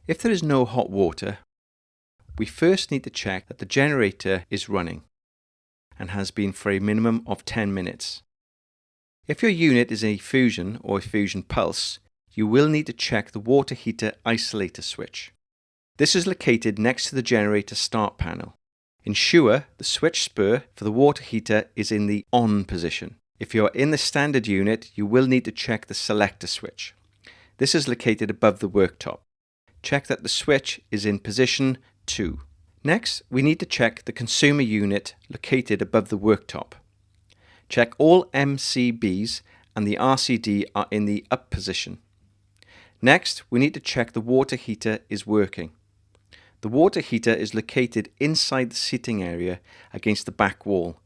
If there is no hot water, we first need to check that the generator is running and has been for a minimum of 10 minutes. If your unit is a Fusion or a Eusion Pulse, you will need to check the water heater isolator switch. This is located next to the generator start panel. Ensure the switch spur for the water heater is in the on position. If you are in the standard unit, you will need to check the selector switch. This is located above the worktop. Check that the switch is in position 2. Next, we need to check the consumer unit located above the worktop. Check all MCBs and the RCD are in the up position. Next, we need to check the water heater is working. The water heater is located inside the seating area against the back wall.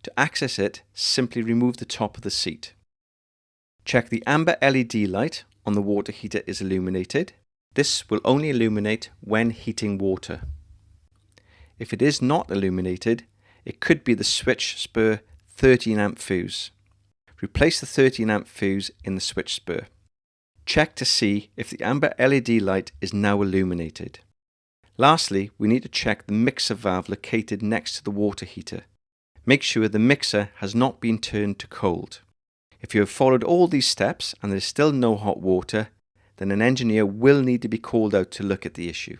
To access it, simply remove the top of the seat. Check the amber LED light on the water heater is illuminated. This will only illuminate when heating water. If it is not illuminated, it could be the switch spur 13 amp fuse. Replace the 13 amp fuse in the switch spur. Check to see if the amber LED light is now illuminated. Lastly, we need to check the mixer valve located next to the water heater. Make sure the mixer has not been turned to cold. If you have followed all these steps and there is still no hot water, then an engineer will need to be called out to look at the issue.